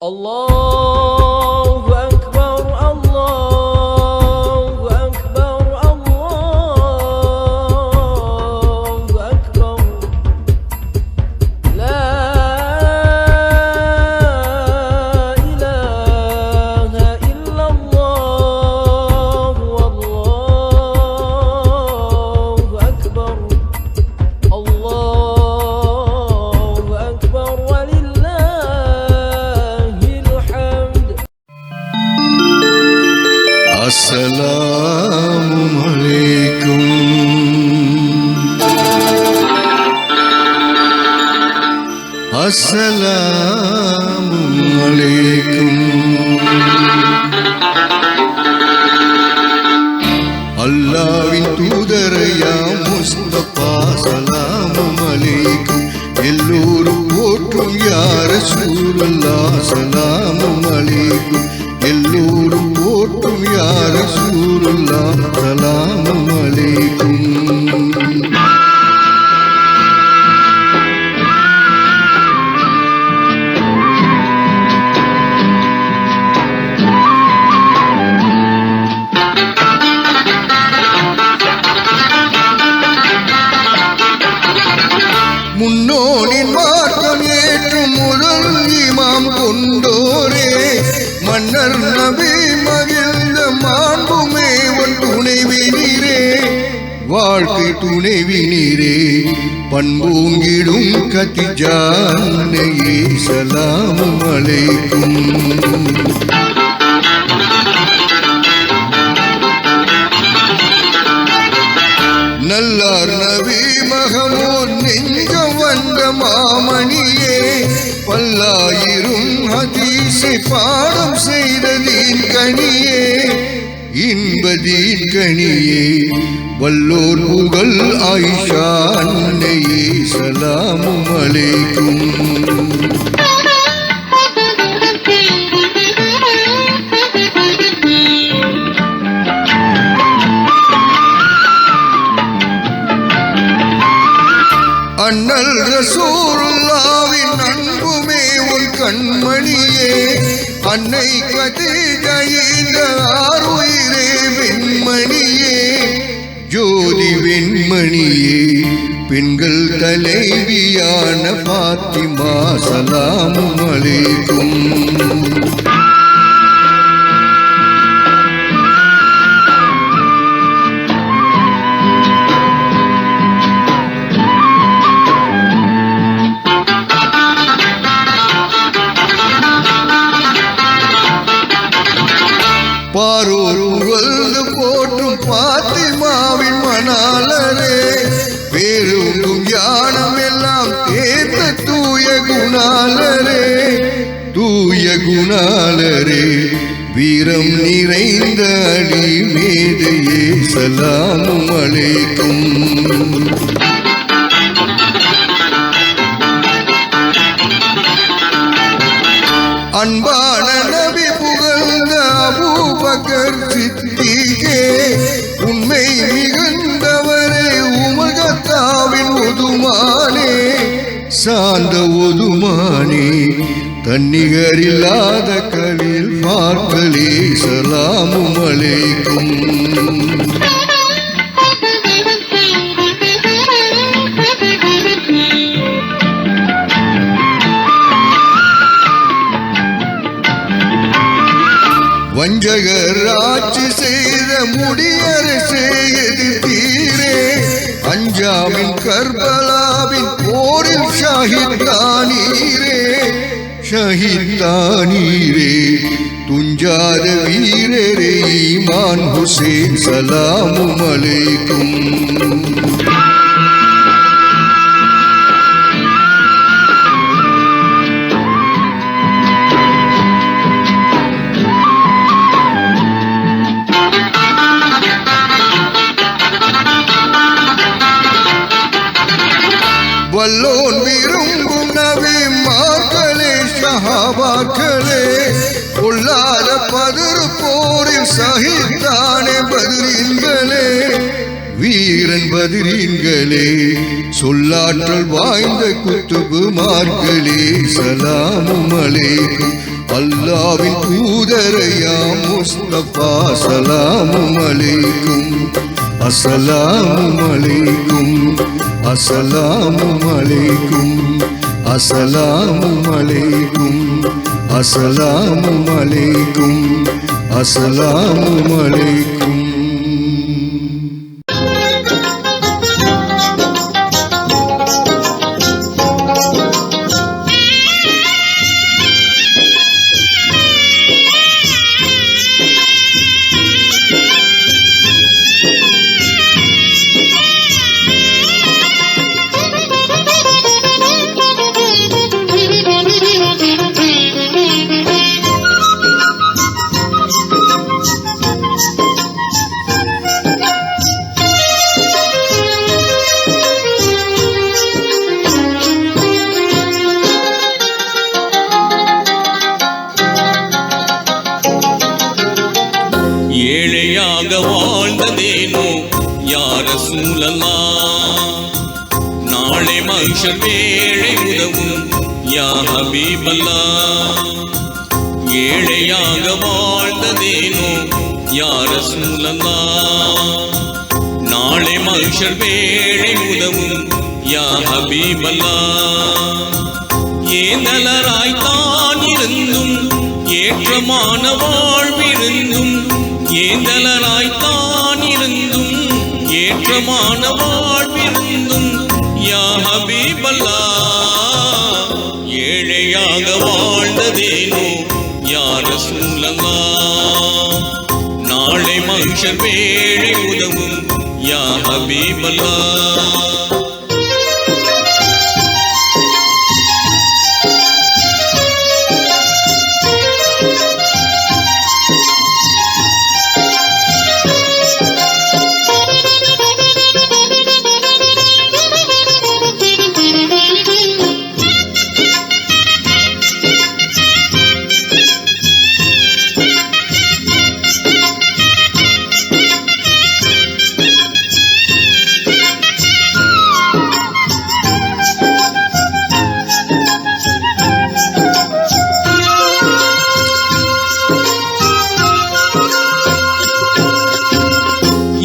الله أكبر الله أكبر الله أكبر لا إله إلا الله والله أكبر الله أكبر ولله الحمد. السلام عليكم السلام عليكم அல்லாஹ்வின் தூதரே யா முஸ்தபா சலாம் அலைக்கும் எல்லோரும் போற்றும் யா ரசூலுல்லாஹ் சலாம் அலைக்கும் எல்லோரும் போற்றும் யா ரசூலுல்லாஹ் சலாம் அலைக்கும் முன்னோனின் மார்க்கம் ஏற்றும் முதல் இமாம் கொண்டோரே மன்னர் நபி மகிழ்ந்த மாண்புமே உன் துணைவினீரே வாழ்க்கை துணைவினீரே பண்பூங்கிடும் கதிஜானையே சலாம் அலைக்கும் நல்லார் நபி மகமூர் நெஞ்சம் வந்த மாமணியே பல்லாயிரும் ஹதீஸை பாடம் செய்ததீன் கனியே இன்பதீன் கனியே வல்லோர் புகழ் ஆயிஷா அன்னையே சலாம் அலைக்கும் அண்ணல் ரசூலுல்லாஹ்வின் அன்புமே உன் கண்மணியே அன்னை கதீஜாயின் ஆருயிரே வெண்மணியே ஜோதி வெண்மணியே பெண்கள் தலைவியான பாத்திமா சலாம் அலைக்கும் பாரோர் புகழ்ந்து போற்றும் பாத்திமாவின் மணாளரே பேரும் ஞானம் எல்லாம் தேர்ந்த தூய குணாளரே வீரம் நிறைந்த அடி மேதையே சலாம் அலைக்கும் அன்பான நபி புகழ்ந்த அபூபக்கர் சித்திகே உண்மை மிகுந்தவரே உமர் கத்தாவின் ஒதுமானே சார்ந்த ஒதுமானே தன்னிகரில்லாத கலில் பார்க்கலே சலாம் அலைக்கும் வஞ்சகர் ஆட்சி செய்த முடியரசே எதிர்த்தீரே அஞ்சாமின் கர்பலாவின் போரில் ஷஹீதானீரே துஞ்சாத வீரரே ஈமான் ஹுசேன் சலாம் அலைக்கும் வல்லோன் விரும்பும் நபி மார்களே ஷஹாபாக்களே பொல்லாத பதிரு போரில் ஷஹீதானே பத்ரீன்களே வீரன் பதிரீன்களே சொல்லாற்றல் வாய்ந்த குத்துபு மார்களே சலாம் அலைக்கும் அல்லாவின் தூதரையா முஸ்தபா சலாமும் அலைக்கும் அஸ்ஸலாமும் அலைக்கும் அஸ்ஸலாமும் அலைக்கும் அஸ்ஸலாமும் அலைக்கும் அஸ்ஸலாமும் அலைக்கும் அஸ்ஸலாமும் அலைக்கும். ஏழையாக வாழ்ந்ததேனோ யா ரசூலல்லாஹ், நாளை மஹ்ஷர் வேளை உதவும் யா ஹபீபல்லாஹ். ஏழையாக வாழ்ந்ததேனோ யா ரசூலல்லாஹ், நாளை மஹ்ஷர் வேளை உதவும் யா ஹபீபல்லாஹ். ஏந்தலராய்த்தான் இருந்தும் ஏற்றமான வாழ்விருந்தும், ஏந்தலராய்த்தான் இருந்தும் ஏற்றமான வாழ்விருந்தும் யா ஹபீபல்லாஹ். ஏழையாக வாழ்ந்ததேனோ யா ரசூலல்லாஹ், நாளை மஹ்ஷர் வேளை உதவும் யா ஹபீபல்லாஹ்.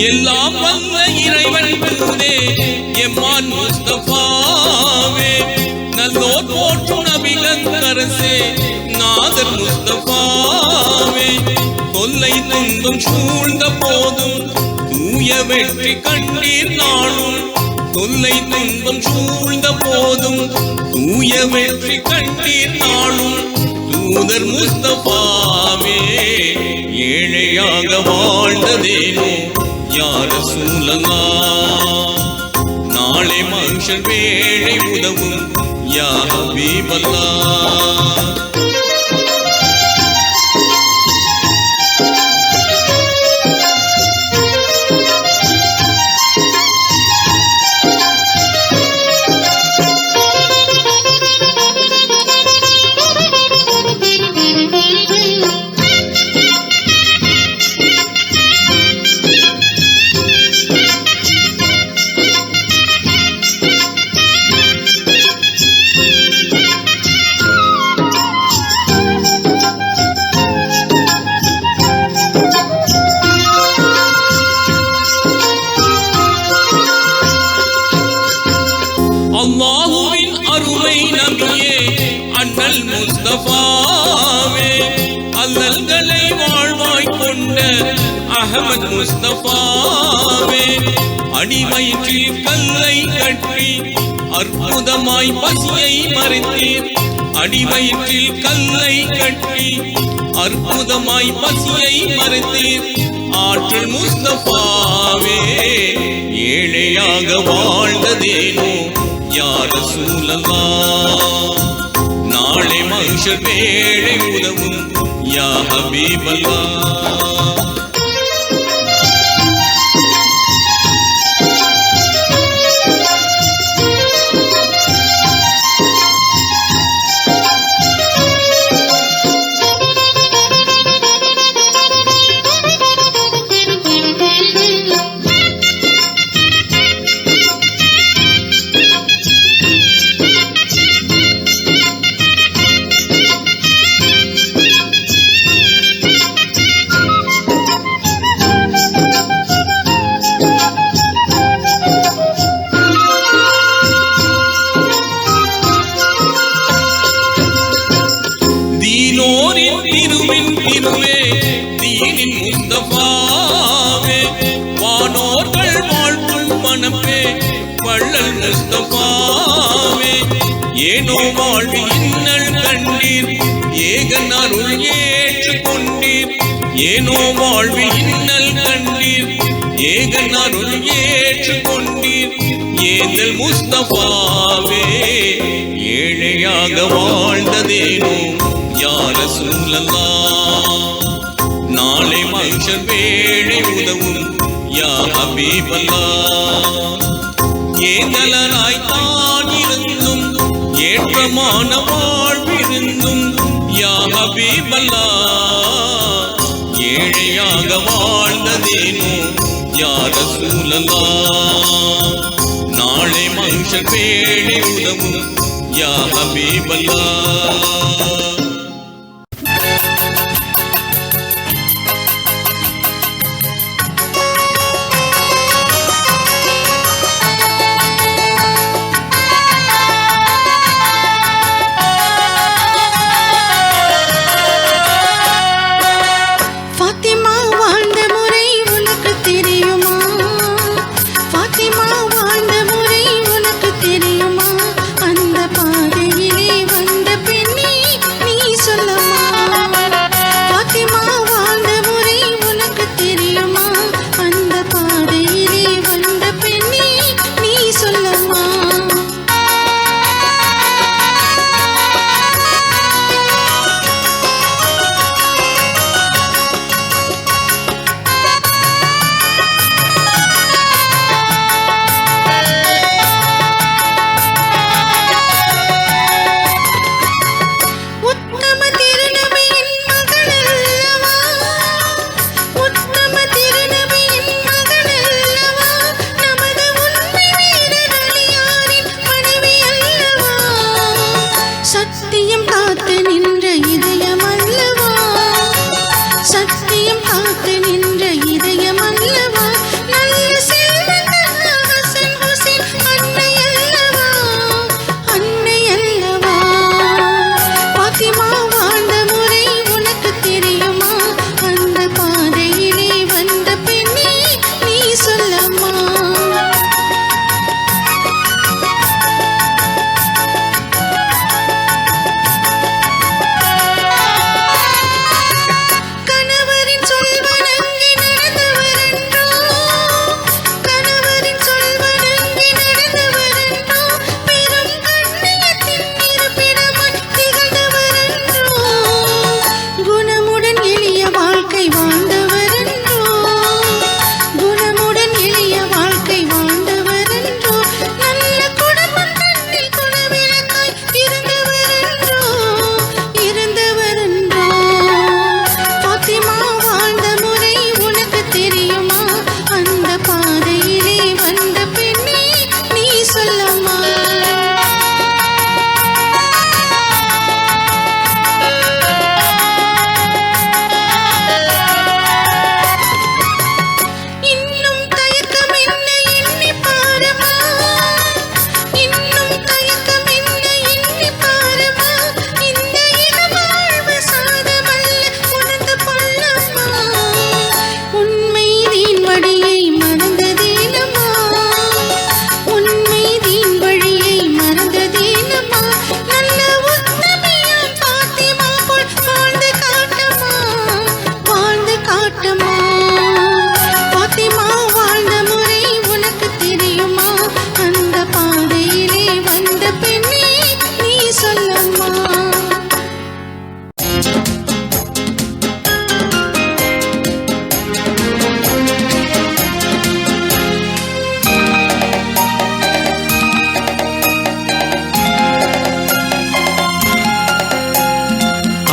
எல்லாம் வல்ல இறைவன் தூதே எம்மான் முஸ்தபாவே, நல்லோர் போற்றும் நபிகரசே நாதர் முஸ்தபாவே. தொல்லை துன்பம் சூழ்ந்த போதும் தூய வெற்றி கண்டீர் நாளும், தொல்லை துன்பம் சூழ்ந்த போதும் தூய வெற்றி கண்டீர் நாளும் தூதர் முஸ்தபாவே. ஏழையாக வாழ்ந்ததேனோ யா ரசூலல்லாஹ், நாளை மஹ்ஷர் வேளை உதவும் யா ஹபீபல்லாஹ். அல்லாஹுவின் அருமை நபியே அண்ணல் முஸ்தபாவே, அல்லல்களை வாழ்வாய் கொண்ட அஹமத் முஸ்தபாவே. அடிவயிற்றில் கல்லை கட்டி அற்புதமாய் பசியை மறைத்தீர், அடிவயிற்றில் கல்லை கட்டி அற்புதமாய் பசியை மறைத்தீர் ஆற்றல் முஸ்தபாவே. ஏழையாக வாழ்ந்ததேனோ யா ரசூலல்லாஹ், நாளை மஹ்ஷர் வேளை உதவும் யா ஹபீபல்லாஹ். திருவே தீனின் முஸ்தபாவே வானோர்கள் வாழ்த்தும் மனமே வள்ளல் முஸ்தபாவே ஏனோ வாழ்வி இன்னல் கண்டீர் ஏகன் அருள் ஏற்றுக் கொண்டீர் ஏனோ வாழ்வி இன்னல் கண்டீர் ஏகன் அருள் ஏற்றுக் கொண்டீர் ஏந்தல் முஸ்தபாவே ஏழையாக வாழ்ந்ததேனோ யா ரசூலல்லாஹ் நாளை மஹ்ஷர் வேளை உதவும் யா ஹபீபல்லாஹ் ஏந்தலராய் தான் இருந்தும் ஏற்றமான வாழ்விருந்தும் யா ஹபீபல்லாஹ் ஏழையாக வாழ்ந்ததேனோ யா ரசூலல்லாஹ் நாளை மஹ்ஷர் வேளை உதவும் யா ஹபீபல்லாஹ்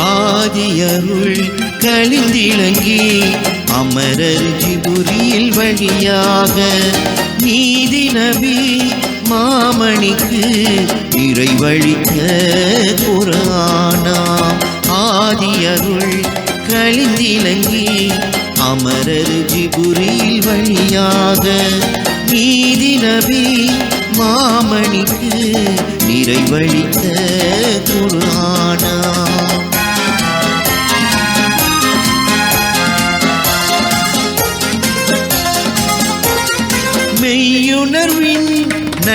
ஆதியருள் கழிந்திலங்கி அமரர் ஜிபுரியில் வழியாக நீதி நபி மாமணிக்கு இறைவழித்த குர்ஆனா. ஆதியருள் கழிந்திலங்கி அமரர் ஜிபுரியில் வழியாக நீதி நபி மாமணிக்கு நிறைவழித்த குர்ஆனா.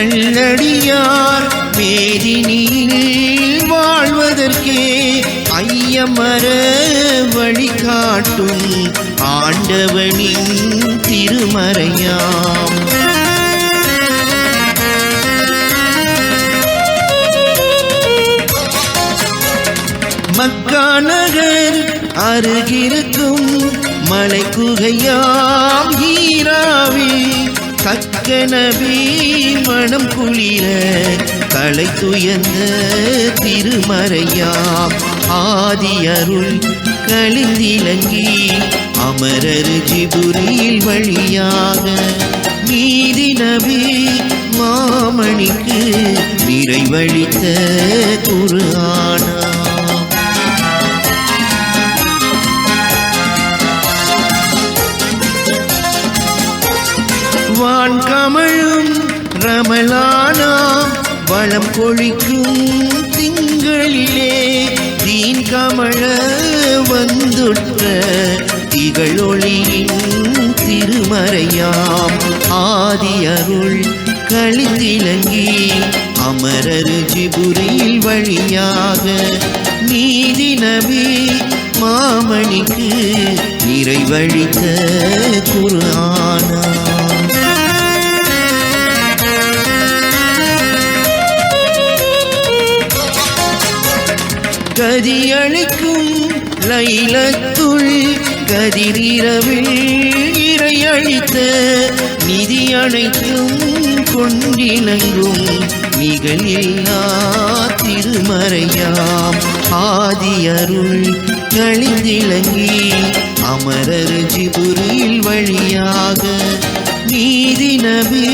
நல்லடியார் மேதினியில் வாழ்வதற்கே ஐயமர வழிகாட்டும் ஆண்டவனின் திருமறையாம். மக்கா நகர் அருகிருக்கும் மலை குகையாம் ஹீராவில் தக்க நபி மனம் குளிர தலை துயர்ந்த திருமறையாம். ஆதி அருள் கலிந்திலங்கி அமரர் ஜிபுரில் வழியாக நீதி நபி மாமணிக்கு நிறைவழித்த குர்ஆனா. வான் கமழும் ரமலானாம் வளம் கொழிக்கும் திங்களிலே தீன் கமழ வந்துற்ற திகழொளியின் திருமறையாம். ஆதி அருள் கலிந்திலங்கி அமரர் ஜிபுரில் வழியாக நீதி நபி மாமணிக்கு நிறைவழித்த குர்ஆனா. கதியளிக்கும் லைலத்துள் கதிரிரவில் இறையளித்த நிதி அனைத்தும் கொண்டிலங்கும் நிகழில்லா திருமறையாம். ஆதி அருள் கலிந்திலங்கி அமரர் ஜிபுரில் வழியாக நீதி நபி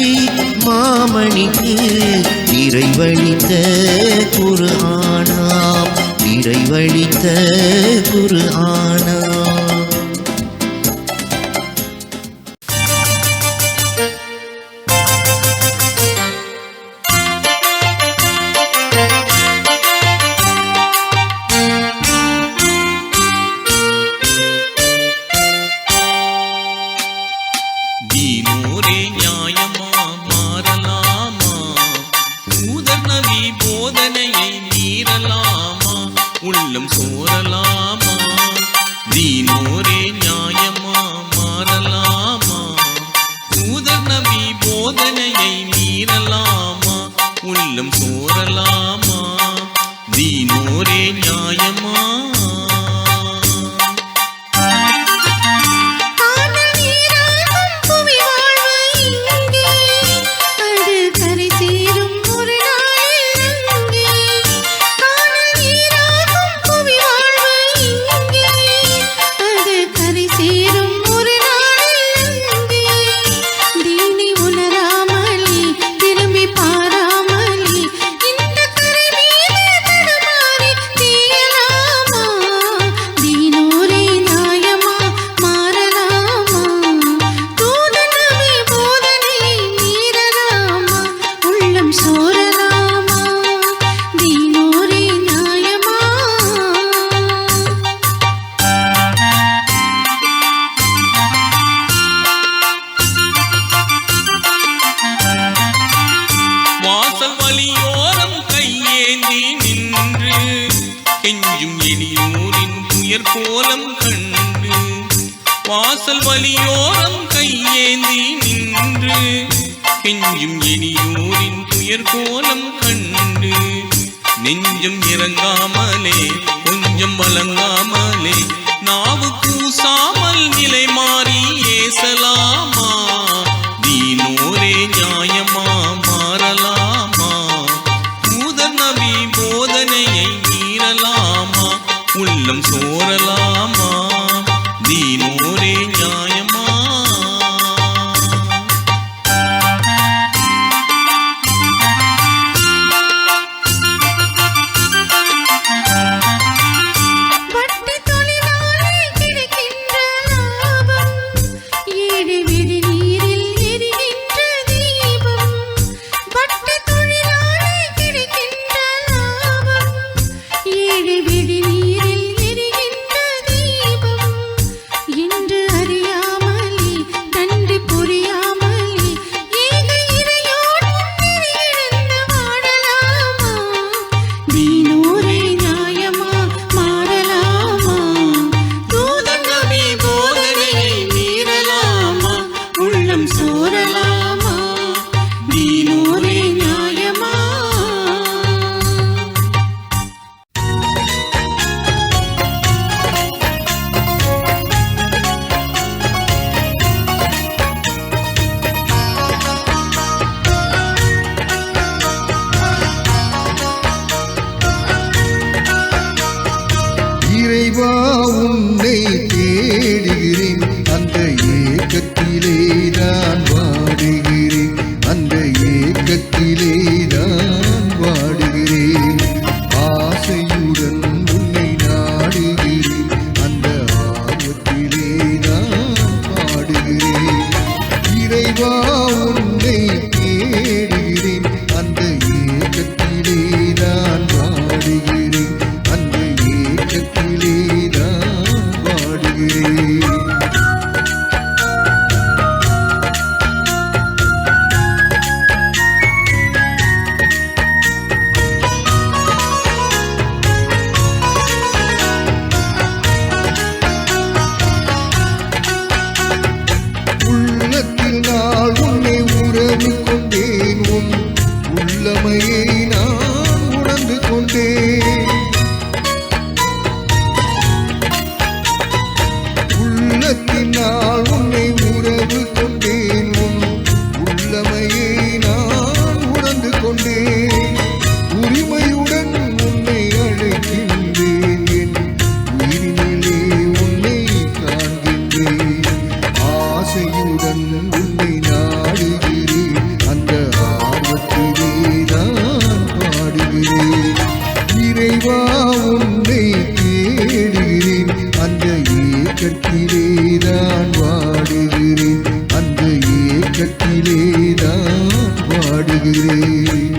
மாமணிக்கு நிறைவழித்த குர்ஆனா. நிறைவழித்த குர்ஆனா. தீனோரே நியாயமா மாறலாமா? தூதர் நபி போதனையை மீறலாமா? உள்ளம் சோரலாமா? தீனோரே நியாயமா மாறலாமா? தூதர் நபி போதனையை மீறலாமா? உள்ளம் சோரலாமா? தீனோரே நியாயமா? கோலம் கண்டு வாசல் வலியோரம் கையேந்தி நின்று கெஞ்சும் எளியோரின் துயர் கோலம் கண்டு நெஞ்சம் இறங்காமலே கொஞ்சம் வழங்காமலே நாவு கூசாமல் நிலை மாறி ஏசலாமா? தீனோரே நியாயமா மாறலாமா? தூதர் நபி போதனையை மீறலாமா? உள்ளம் சோரலாமா? தீனோரே நியாயமா? இன்று அறியா ஏக்கத்திலே தான் வாடுகிறேன், அந்த ஏக்கத்திலே தான் வாடுகிறேன்.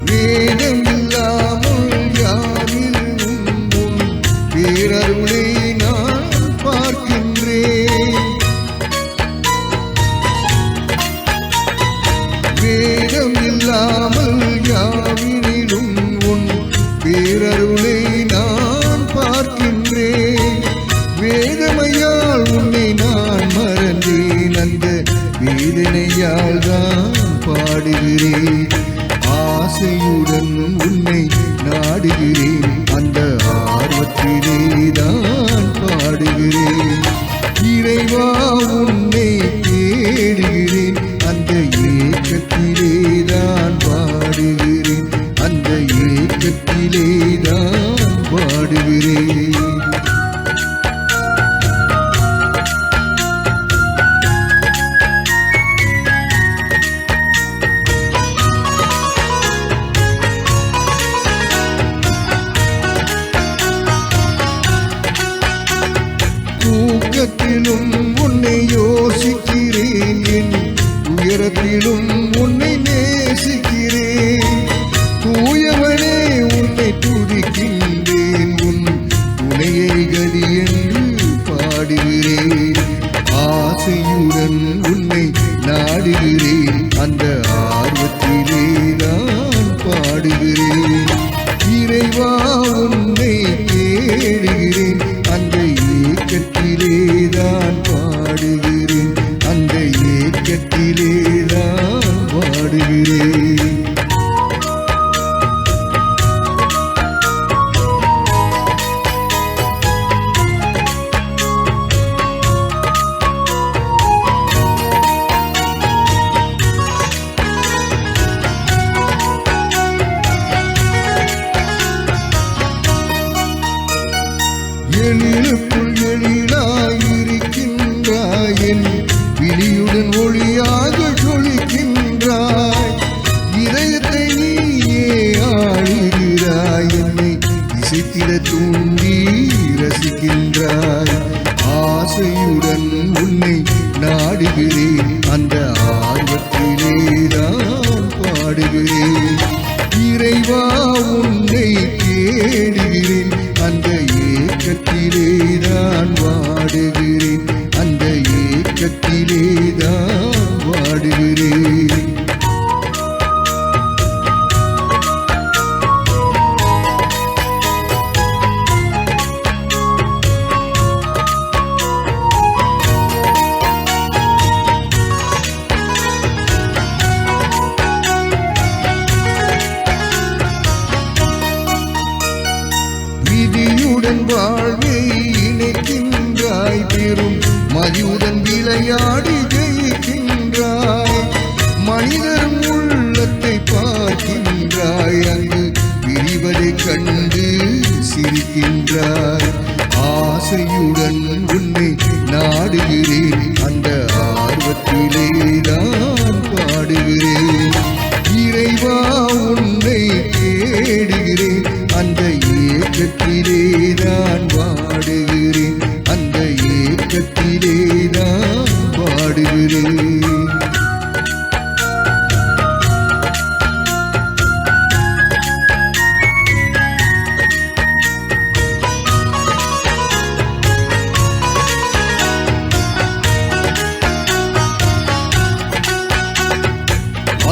வேதமில்லாமல் யாவில் உண்டும் பேரருளை நான் பார்க்கின்றேன். வேதமில்லாமல் யாவினிலும் உன் பேரருளை நான் பார்க்கின்றேன். வேதமையால் உன்னை நான் மறந்தேன், அந்த வேதனையால் தான் பாடுகிறேன். ஆசையுடன் உன்னை நாடுகிறேன், அந்த ஆர்வத்திலே தான் பாடுகிறேன். இறைவா உன்னை தேடுகிறேன், அந்த ஏக்கத்திலே தான் பாடுகிறேன், அந்த ஏக்கத்திலே தான் பாடுகிறேன். தூக்கத்திலும் உன்னை யோசிக்கிறேன், என் உயரத்திலும் உன்னை நேசிக்கிறேன். தூயவனே உன்னை துதிக்கின்றேன், உன் துணையை கதி என்று பாடுகிறேன். ஆசையுடன் உன்னை நாடுகிறேன், அந்த ஆர்வத்திலே நான் பாடுகிறேன். இறைவா உன்னை தேடுகிறேன், அந்த ஏக்கத்திலே தான் பாடுகிறேன், அந்த ஏக்கத்திலே தான் பாடுகிறேன். எழிலுக்குள் எழிலாயிருக்கின்றாய், என் விழியுடன் ஒளியாக ஜொலிக்கின்றாய். இதயத்தை நீயே ஆளுகிறாய், என்னை இசைத்திட தூண்டி ரசிக்கின்றாய். ஆசையுடன் உன்னை நாடுகிறேன், அந்த ஆர்வத்திலே தான் பாடுகிறேன். இறைவா உன்னை தேடுகிறேன், அந்த ஏக்கத்திலே தான் வாடுகிறேன், அந்த ஏக்கத்திலே தான் வாடுகிறேன். விதியுடன் வாழ்வை இணைக்கின்றாய், பெரும் மதியுடன் விளையாடி ஜெயிக்கின்றாய். மனிதரும் உள்ளத்தை பார்க்கின்றாய், அங்கு விரிவதை கண்டு சிரிக்கின்றாய். ஆசையுடன் உன்னை நாடுகிறேன், அந்த ஆர்வத்திலே தான் பாடுகிறேன். இறைவா உன்னை தேடுகிறேன், அந்த ஏக்கத்திலே தான் வாடுகிறேன், அந்த ஏக்கத்திலே தான் வாடுகிறேன்.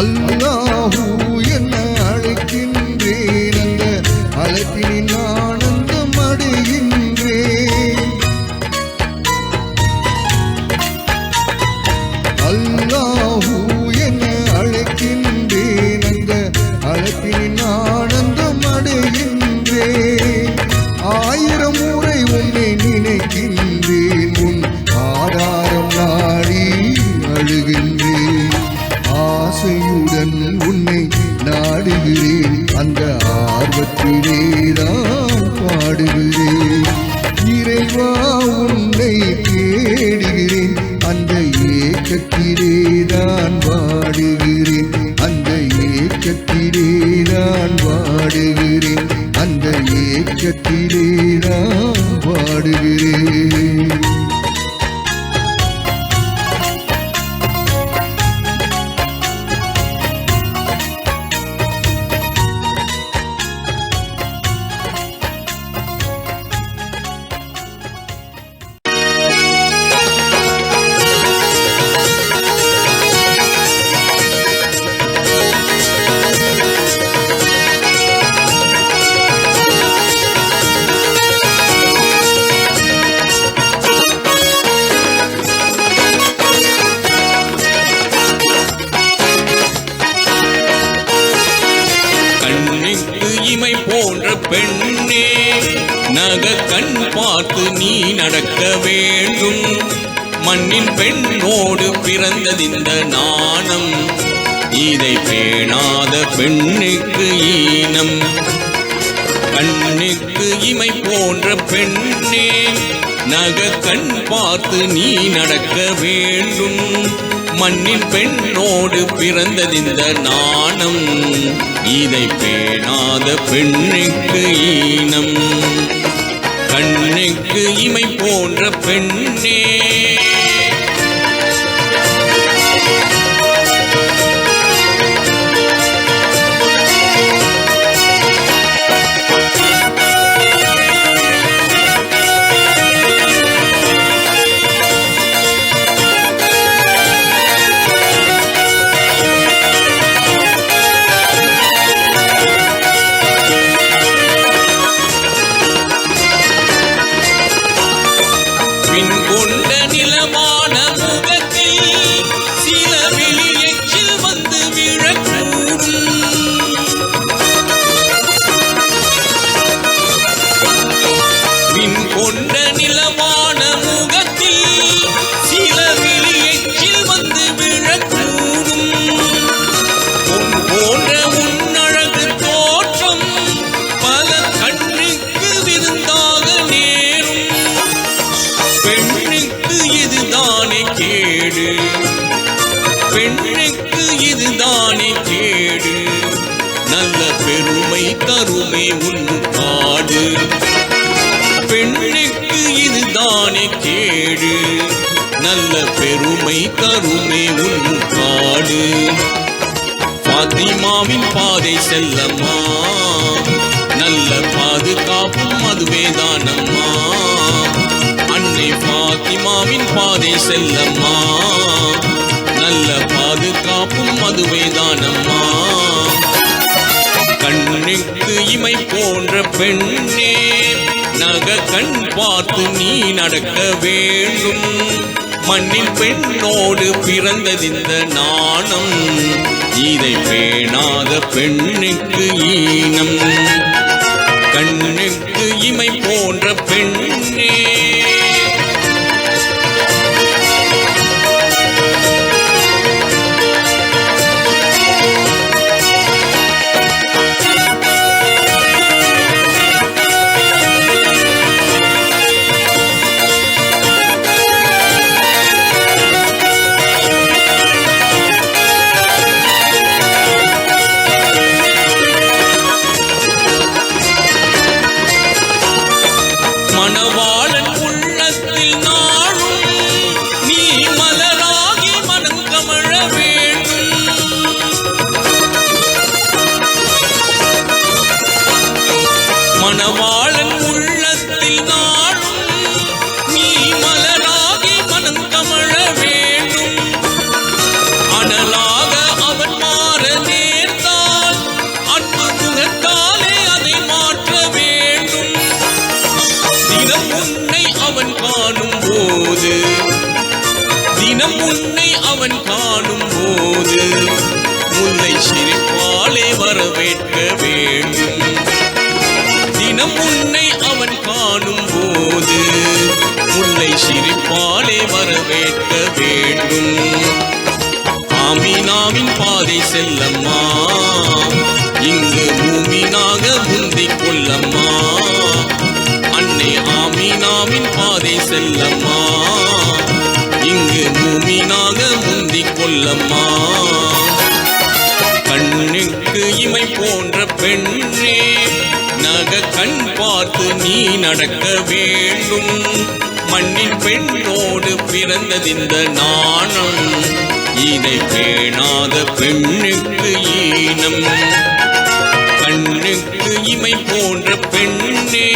அல்லாஹு என்ன அழைக்கின்றேன், அந்த அழைப்பின் ஆனந்தம் அடைகின்றேன். அல்லாஹு என்ன அழைக்கின்றேன், அந்த அழைப்பின் ஆனந்தம் அடைகின்றேன். 1000 முறை உன்னை நினைக்கின்றேன், உன் ஆதாரம் நாடி அழுகின்றேன். ஆசையுடன் உன்னை நாடுகிறேன், தேடுகிறேன், அந்த ஆர்வத்திலேதான் பாடுகிறேன். இறைவா உன்னை தேடுகிறேன், அந்த ஏக்கத்திலேதான் வாடுகிறேன், அந்த ஏக்கத்திலேதான் வாடுகிறேன், அந்த ஏக்கத்திலேதான் வாடுகிறேன். பெண்ணே நக கண் பார்த்து நீ நடக்க வேண்டும். மண்ணின் பெண்ணோடு பிறந்ததிந்த நாணம், இதை பேணாத பெண்ணுக்கு ஈனம். கண்ணுக்கு இமை போன்ற பெண்ணே நக கண் பார்த்து நீ நடக்க வேண்டும். மண்ணின் பெண்ணோடு பிறந்ததிந்த நாணம், இதை பேணாத பெண்ணுக்கு ஈனம். கண்ணுக்கு இமை போன்ற பெண்ணே பெண்ணுக்கு இதுதானே கேடு. நல்ல பெருமை தருமே உன் காடு. பெண்ணுக்கு இதுதானே கேடு. நல்ல பெருமை தருமே உன் காடு. பாத்திமாவின் பாதை செல்லம்மா, நல்ல பாதுகாப்பும் அதுவேதானம்மா. அன்னை பாத்திமாவின் பாதை செல்லம்மா, நல்ல பாதுகாப்பும் அதுவேதானம்மா. கண்ணுக்கு இமை போன்ற பெண்ணே நக கண் பார்த்து நீ நடக்க வேண்டும். மண்ணின் பெண்ணோடு பிறந்ததிந்த நாணம், இதை பேணாத பெண்ணுக்கு ஈனம். கண்ணுக்கு இமை போன்ற பெண்ணே மணவாளன் உள்ளத்தில் நாளும் நீ மலராகி மனம் கமழ வேண்டும். மணவாளன் உள்ளத்தில் நாளும் நீ மலராகி மனம் கமழ வேண்டும். அனலாக அவன் மாற நேர்ந்தால் அன்பு முகத்தாலே அதை மாற்ற வேண்டும். தினம் உன்னை அவன் காணும் போது, தினம் உன்னை அவன் காணும் போது முல்லை சிரிப்பாலே வரவேற்க வேண்டும். தினம் உன்னை அவன் காணும் போது முல்லை சிரிப்பாலே வரவேற்க வேண்டும். ஆமீனாவின் பாதை செல்லம்மா, இங்கு பூமினாக முந்திக் கொள்ளம்மா அன்னை ஆமீனாவின் பாதை செல்லம்மா இங்கு பூமினாக முந்திக் கொள்ளம்மா கண்ணுக்கு இமை போன்ற பெண்ணே நக கண் பார்த்து நீ நடக்க வேண்டும் மண்ணின் பெண்ணோடு பிறந்ததிந்த நாணம் இதை பேணாத பெண்ணுக்கு ஈனம் கண்ணுக்கு இமை போன்ற பெண்ணே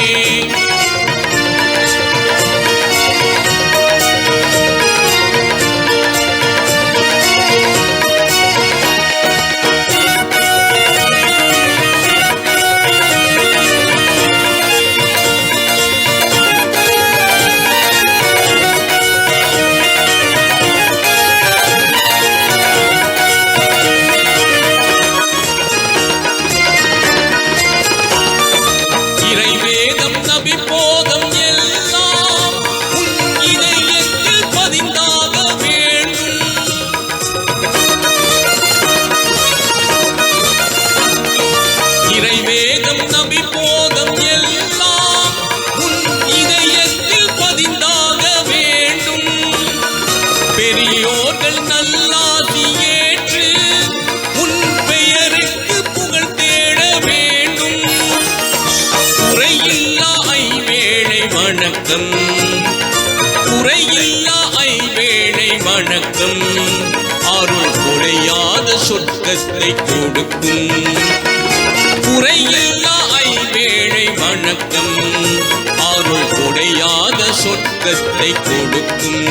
குறையில்லா ஐவேளை வணக்கம் அருள் குறையாத சொர்க்கத்தை கொடுக்கும் குறையில்லா ஐவேளை வணக்கம் அருள் குறையாத சொர்க்கத்தை கொடுக்கும்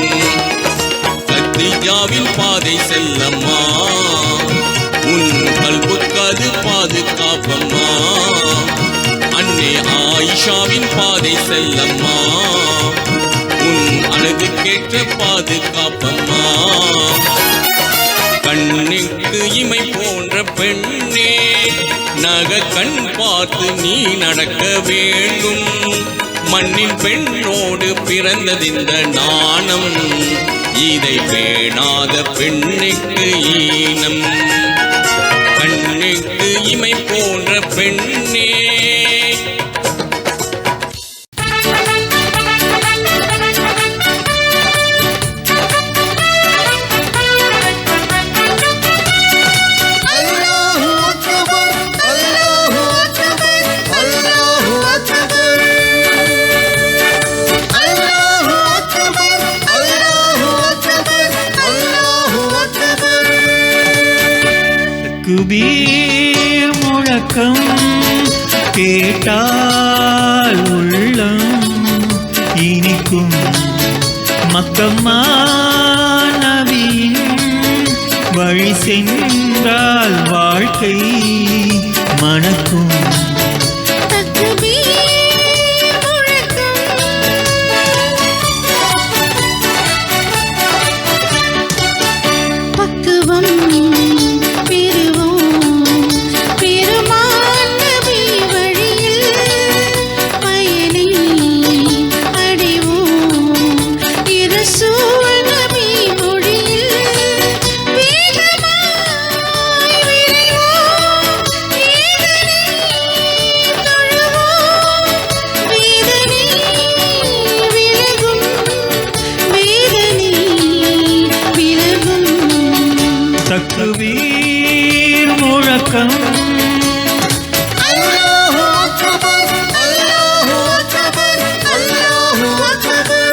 கத்திஜாவின் பாதை செல்லம்மா உன் கல்புக்கு அது பாதுகாப்பம்மா அன்னை ஆயிஷாவின் பாதை செல்லம்மா உன் அழகுக்கேற்ற பாதுகாப்பம்மா கண்ணுக்கு இமை போன்ற பெண்ணே நக கண் பார்த்து நீ நடக்க வேண்டும் மண்ணின் பெண்ணோடு பிறந்ததிந்த நாணம் இதை பேணாத பெண்ணுக்கு ஈனம் கண்ணுக்கு இமை போன்ற பெண்ணே தக்பீர் முழக்கம் கேட்டால் உள்ளம் இனிக்கும் மக்கம்மா நபியின் வழி சென்றால் வாழ்க்கை மணக்கும் தக்பீர் முழக்கம் அல்லாஹு அக்பர் அல்லாஹு அக்பர் அல்லாஹு அக்பர்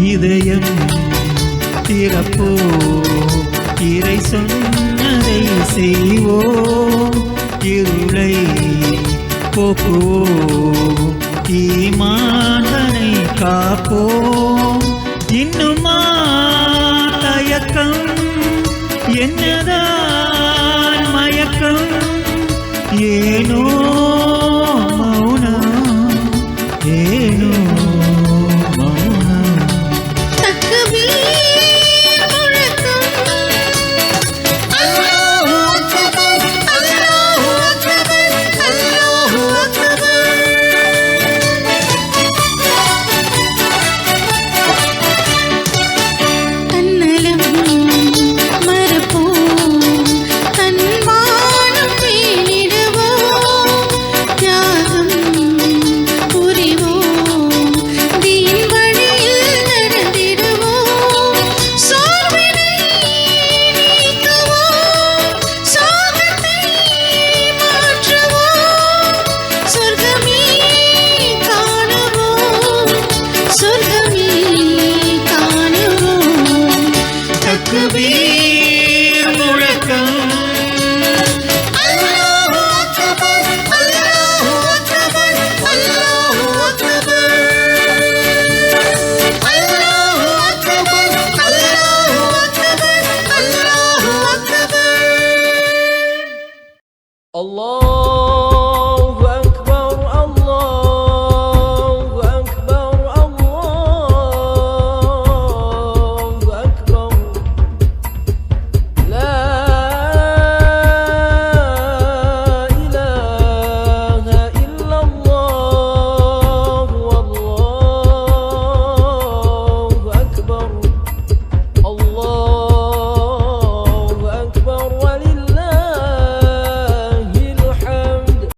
இதயம் திறப்போ இறை சொன்னதை செய்வோம் இருளை போக்குவோம் ஈமானை காப்போம் இன்னுமா தயக்கம் என்னதான் மயக்கம் ஏனோ மௌனம் ஏனோ மௌனம் அல்லாஹு அக்பர் அல்லாஹு அக்பர் அல்லாஹு அக்பர் தன்ன தக்பீர் முழக்கம்